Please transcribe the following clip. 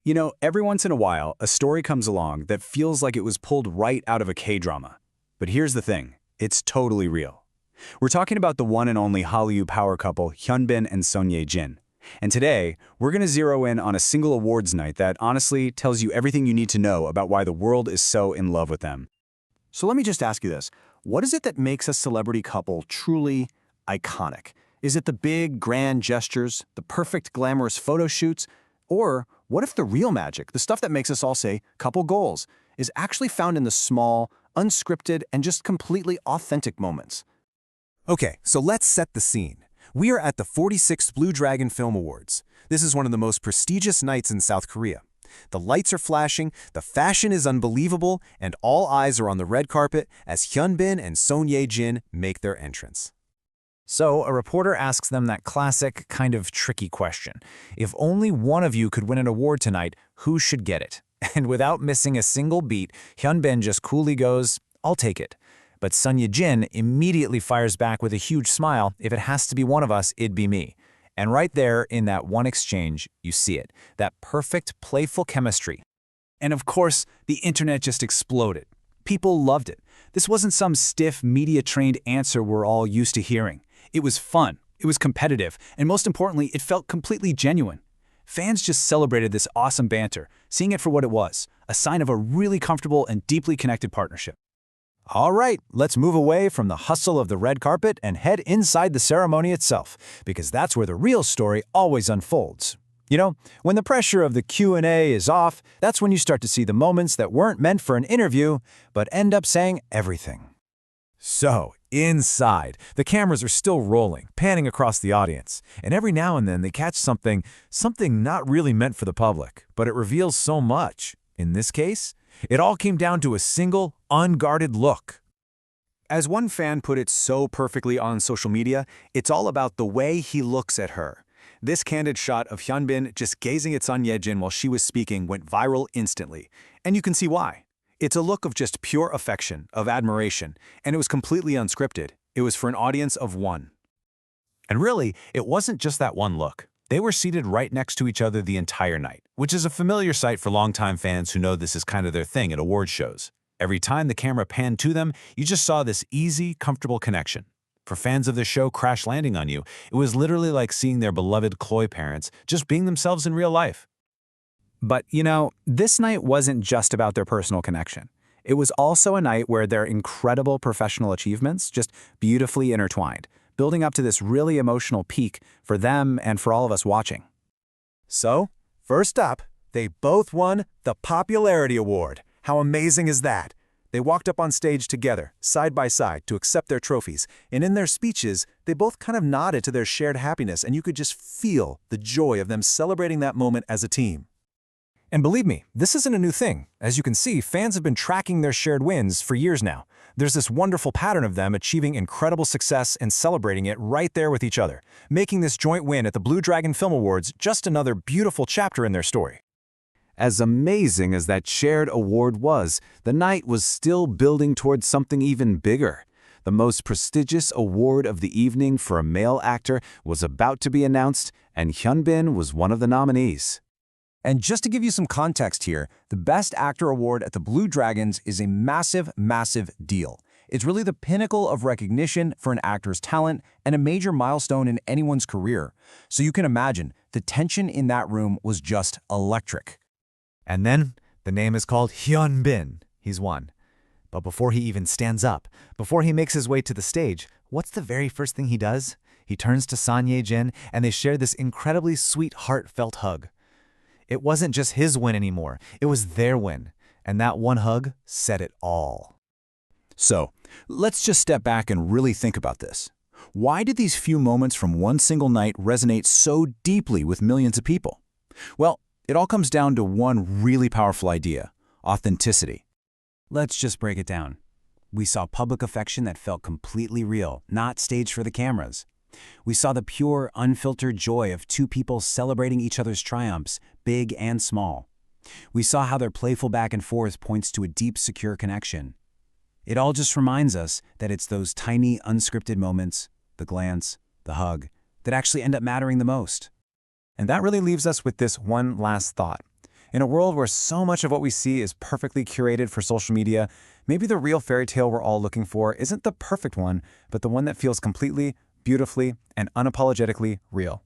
You know, every once in a while, a story comes along that feels like it was pulled right out of a K-drama. But here's the thing, it's totally real. We're talking about the one and only Hallyu power couple Hyun and Ye Jin. And today, we're going to zero in on a single awards night that honestly tells you everything you need to know about why the world is so in love with them. So let me just ask you this. What is it that makes a celebrity couple truly iconic? Is it the big, grand gestures, the perfect, glamorous photo shoots? Or what if the real magic, the stuff that makes us all say couple goals, is actually found in the small, unscripted, and just completely authentic moments? Okay, so let's set the scene. We are at the 46th Blue Dragon Film Awards. This is one of the most prestigious nights in South Korea. The lights are flashing, the fashion is unbelievable, and all eyes are on the red carpet as Hyun and Ye Jin make their entrance. So a reporter asks them that classic, kind of tricky question. If only one of you could win an award tonight, who should get it? And without missing a single beat, Hyun just coolly goes, "I'll take it." But Ye Jin immediately fires back with a huge smile, "If it has to be one of us, it'd be me." And right there, in that one exchange, you see it. That perfect, playful chemistry. And of course, the internet just exploded. People loved it. This wasn't some stiff, media-trained answer we're all used to hearing. It was fun, it was competitive, and most importantly, it felt completely genuine. Fans just celebrated this awesome banter, seeing it for what it was, a sign of a really comfortable and deeply connected partnership. All right, let's move away from the hustle of the red carpet and head inside the ceremony itself, because that's where the real story always unfolds. You know, when the pressure of the Q&A is off, that's when you start to see the moments that weren't meant for an interview, but end up saying everything. So, inside, the cameras are still rolling, panning across the audience, and every now and then they catch something not really meant for the public, but it reveals so much. In this case, it all came down to a single, unguarded look. As one fan put it so perfectly on social media, it's all about the way he looks at her. This candid shot of Hyun just gazing at Ye Jin while she was speaking went viral instantly. And you can see why. It's a look of just pure affection, of admiration, and it was completely unscripted. It was for an audience of one. And really, it wasn't just that one look. They were seated right next to each other the entire night, which is a familiar sight for longtime fans who know this is kind of their thing at award shows. Every time the camera panned to them, you just saw this easy, comfortable connection. For fans of the show crash landing on you, it was literally like seeing their beloved Chloe parents just being themselves in real life. But, you know, this night wasn't just about their personal connection. It was also a night where their incredible professional achievements just beautifully intertwined, building up to this really emotional peak for them and for all of us watching. So, first up, they both won the Popularity Award. How amazing is that? They walked up on stage together, side by side, to accept their trophies, and in their speeches, they both kind of nodded to their shared happiness, and you could just feel the joy of them celebrating that moment as a team. And believe me, this isn't a new thing. As you can see, fans have been tracking their shared wins for years now. There's this wonderful pattern of them achieving incredible success and celebrating it right there with each other, making this joint win at the Blue Dragon Film Awards just another beautiful chapter in their story. As amazing as that shared award was, the night was still building towards something even bigger. The most prestigious award of the evening for a male actor was about to be announced, and Hyun was one of the nominees. And just to give you some context here, the Best Actor Award at the Blue Dragons is a massive, massive deal. It's really the pinnacle of recognition for an actor's talent and a major milestone in anyone's career. So you can imagine, the tension in that room was just electric. And then, the name is called Hyun. He's won. But before he even stands up, before he makes his way to the stage, what's the very first thing he does? He turns to Ye Jin, and they share this incredibly sweet, heartfelt hug. It wasn't just his win anymore, it was their win. And that one hug said it all. So, let's just step back and really think about this. Why did these few moments from one single night resonate so deeply with millions of people? Well, it all comes down to one really powerful idea: authenticity. Let's just break it down. We saw public affection that felt completely real, not staged for the cameras. We saw the pure, unfiltered joy of two people celebrating each other's triumphs, big and small. We saw how their playful back and forth points to a deep, secure connection. It all just reminds us that it's those tiny, unscripted moments, the glance, the hug, that actually end up mattering the most. And that really leaves us with this one last thought. In a world where so much of what we see is perfectly curated for social media, maybe the real fairy tale we're all looking for isn't the perfect one, but the one that feels completely, beautifully, and unapologetically real.